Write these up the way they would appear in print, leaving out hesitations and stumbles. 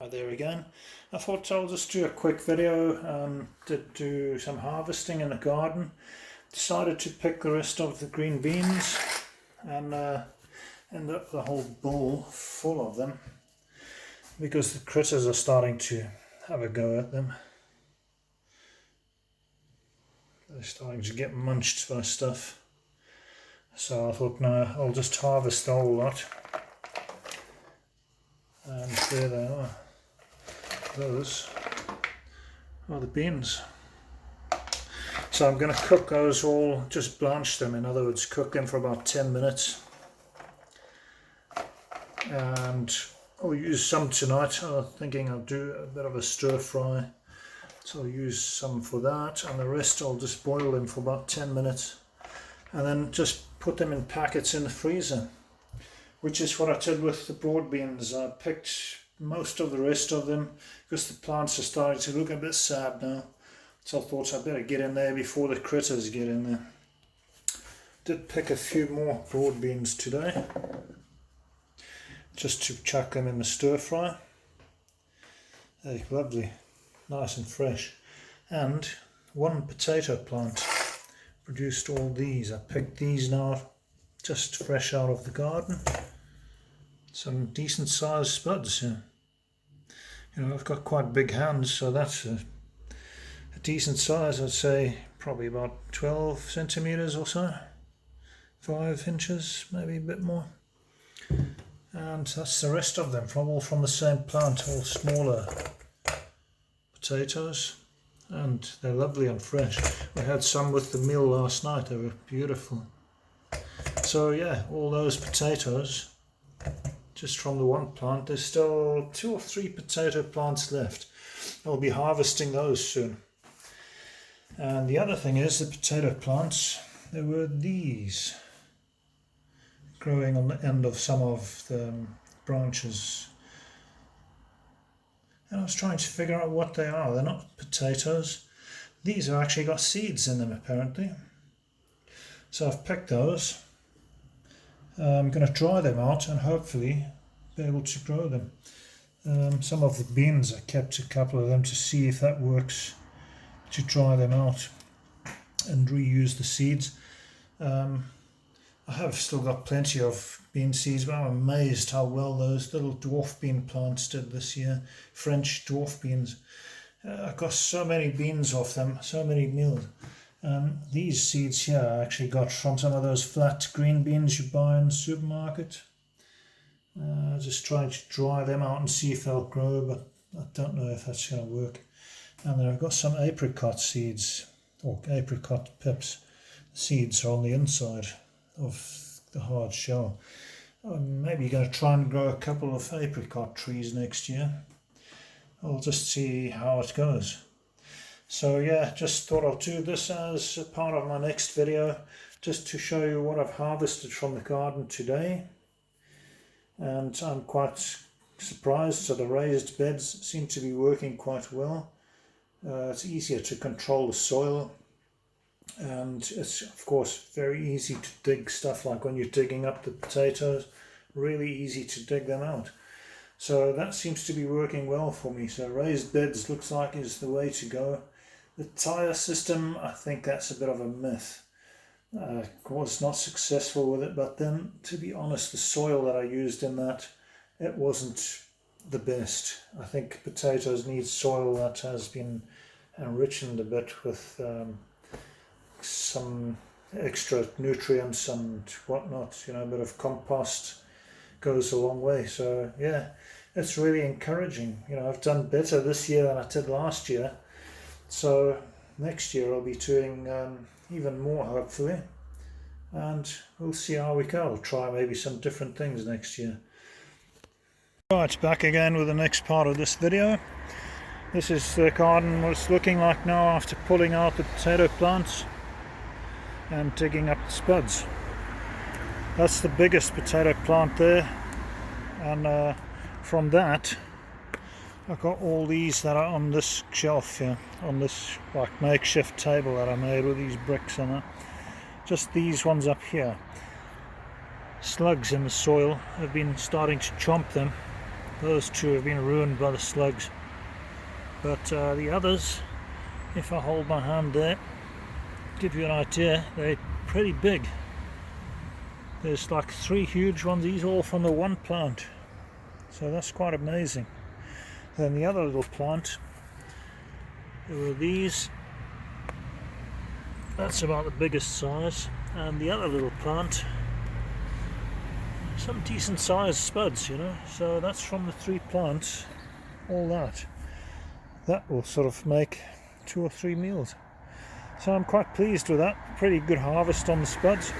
There again. I thought I'll just do a quick video to do some harvesting in the garden. Decided to pick the rest of the green beans and end up the whole bowl full of them because the critters are starting to have a go at them. They're starting to get munched by stuff. So I thought, no, I'll just harvest the whole lot. And there they are. Those are the beans. So I'm going to cook those all, just blanch them, in other words cook them for about 10 minutes. And I'll use some tonight. I'm thinking I'll do a bit of a stir fry. So I'll use some for that, and the rest I'll just boil them for about 10 minutes. And then just put them in packets in the freezer. Which is what I did with the broad beans. I picked most of the rest of them because the plants are starting to look a bit sad now. So I thought I'd better get in there before the critters get in there. Did pick a few more broad beans today, just to chuck them in the stir fry. They're lovely, nice and fresh. And one potato plant produced all these. I picked these now, just fresh out of the garden. Some decent sized spuds. You know, I've got quite big hands, so that's a decent size. I'd say probably about 12 centimeters or so, 5 inches, maybe a bit more. And that's the rest of them, all from the same plant, all smaller potatoes, and they're lovely and fresh. We had some with the meal last night. They were beautiful. So yeah, all those potatoes just from the one plant. There's still 2 or 3 potato plants left. I'll be harvesting those soon. And the other thing is the potato plants, there were these growing on the end of some of the branches. And I was trying to figure out what they are. They're not potatoes. These have actually got seeds in them apparently. So I've picked those. I'm going to dry them out and hopefully be able to grow them. Some of the beans, I kept a couple of them to see if that works, to dry them out and reuse the seeds. I have still got plenty of bean seeds, but I'm amazed how well those little dwarf bean plants did this year. French dwarf beans. I got so many beans off them, so many meals. These seeds here I actually got from some of those flat green beans you buy in the supermarket. Just trying to dry them out and see if they'll grow, but I don't know if that's going to work. And then I've got some apricot seeds, or apricot pips. The seeds are on the inside of the hard shell. I'm maybe going to try and grow a couple of apricot trees next year. I'll just see how it goes. So yeah, just thought I'll do this as a part of my next video, just to show you what I've harvested from the garden today. And I'm quite surprised, so the raised beds seem to be working quite well. It's easier to control the soil, and it's of course very easy to dig stuff, like when you're digging up the potatoes, really easy to dig them out. So that seems to be working well for me. So raised beds looks like is the way to go. The tire system, I think that's a bit of a myth. I was not successful with it, but then, to be honest, the soil that I used in that, it wasn't the best. I think potatoes need soil that has been enriched a bit with some extra nutrients and whatnot. You know, a bit of compost goes a long way. So yeah, it's really encouraging. You know, I've done better this year than I did last year. So next year I'll be doing even more, hopefully, and we'll see how we go. I'll try maybe some different things next year. Right, back again with the next part of this video. This is the garden what it's looking like now after pulling out the potato plants and digging up the spuds. That's the biggest potato plant there, and from that I've got all these that are on this shelf here, on this like makeshift table that I made with these bricks on it. Just these ones up here. Slugs in the soil have been starting to chomp them, Those two have been ruined by the slugs. But the others, if I hold my hand there, give you an idea, they're pretty big. There's like 3 huge ones, these all from the one plant. So that's quite amazing. Then the other little plant, there were these. That's about the biggest size. And the other little plant, some decent sized spuds, you know. So that's from the 3 plants, all that. That will sort of make 2 or 3 meals. So I'm quite pleased with that. Pretty good harvest on the spuds.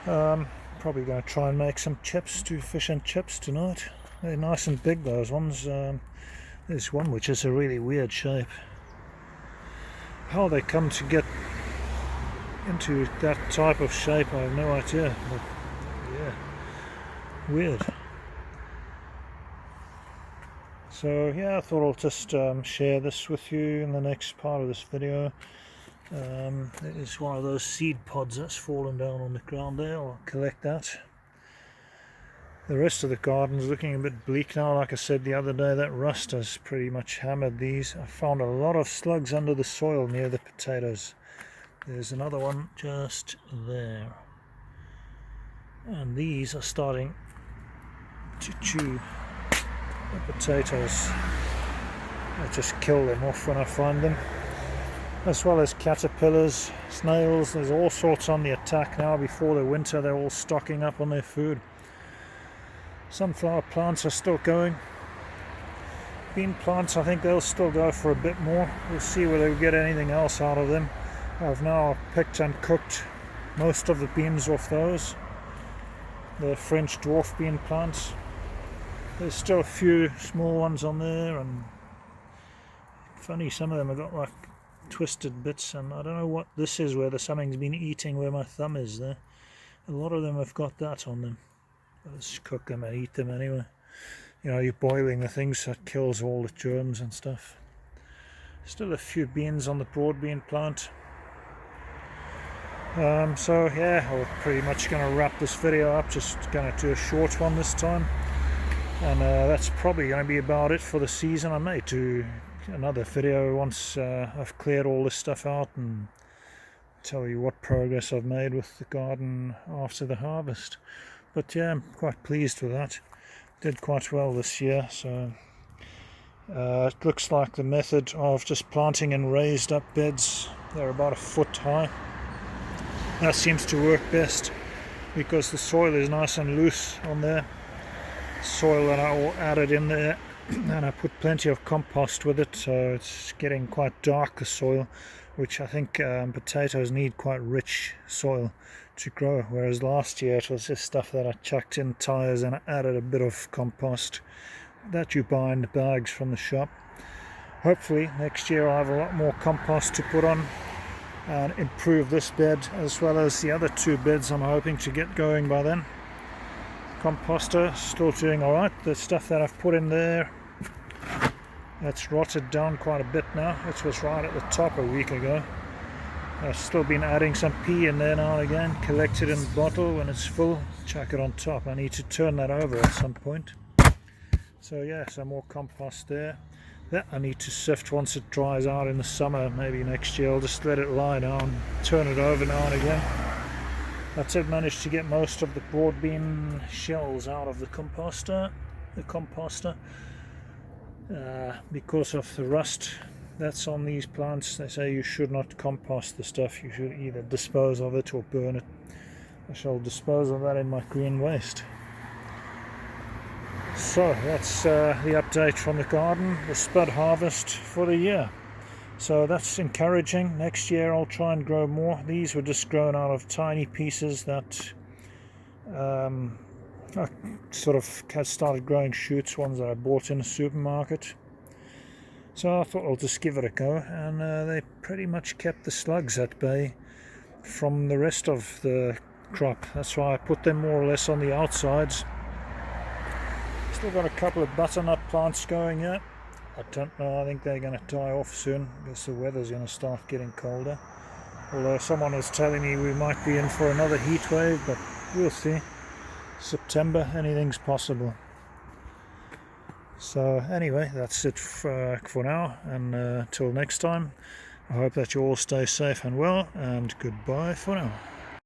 Probably going to try and make some chips, do fish and chips tonight. They're nice and big, those ones. There's one which is a really weird shape. How they come to get into that type of shape, I have no idea. But yeah, weird. So yeah, I thought I'll just share this with you in the next part of this video. It's one of those seed pods that's fallen down on the ground there. I'll collect that. The rest of the garden's looking a bit bleak now. Like I said the other day, that rust has pretty much hammered these. I found a lot of slugs under the soil near the potatoes. There's another one just there. And these are starting to chew the potatoes. I just kill them off when I find them. As well as caterpillars, snails. There's all sorts on the attack now. Before the winter, they're all stocking up on their food. Sunflower plants are still going. Bean plants, I think they'll still go for a bit more. We'll see whether we get anything else out of them. I've now picked and cooked most of the beans off those. The French dwarf bean plants. There's still a few small ones on there, and funny, some of them have got like twisted bits, and I don't know what this is, whether something's been eating where my thumb is there. A lot of them have got that on them. I'll just cook them and eat them anyway. You know, you're boiling the things, that kills all the germs and stuff. Still a few beans on the broad bean plant. So yeah, I'm pretty much going to wrap this video up. Just going to do a short one this time, and that's probably going to be about it for the season. I may do another video once I've cleared all this stuff out and tell you what progress I've made with the garden after the harvest. But yeah, I'm quite pleased with that. Did quite well this year. So it looks like the method of just planting in raised up beds, they're about 1 foot high, that seems to work best because the soil is nice and loose on there. Soil that I all added in there, and I put plenty of compost with it, so it's getting quite dark, the soil, which I think potatoes need quite rich soil to grow, whereas last year it was just stuff that I chucked in tires and I added a bit of compost that you buy in the bags from the shop. Hopefully next year I'll have a lot more compost to put on and improve this bed as well as the other 2 beds I'm hoping to get going by then. Composter still doing alright. The stuff that I've put in there, that's rotted down quite a bit now. It was right at the top a week ago. I've still been adding some pea in there now and again, collect it in the bottle when it's full, chuck it on top. I need to turn that over at some point. So yeah, some more compost there. That I need to sift once it dries out in the summer, maybe next year. I'll just let it lie down, turn it over now and again. I did manage to get most of the broad bean shells out of the composter, because of the rust that's on these plants. They say you should not compost the stuff, you should either dispose of it or burn it. I shall dispose of that in my green waste. So that's the update from the garden, the spud harvest for the year. So that's encouraging. Next year I'll try and grow more. These were just grown out of tiny pieces that I sort of had started growing shoots, ones that I bought in a supermarket. So I thought I'll just give it a go, and they pretty much kept the slugs at bay from the rest of the crop. That's why I put them more or less on the outsides. Still got a couple of butternut plants going here. I don't know, I think they're going to die off soon because the weather's going to start getting colder. Although someone was telling me we might be in for another heat wave, but we'll see. September, anything's possible. So anyway, that's it for now, and till next time, I hope that you all stay safe and well, and goodbye for now.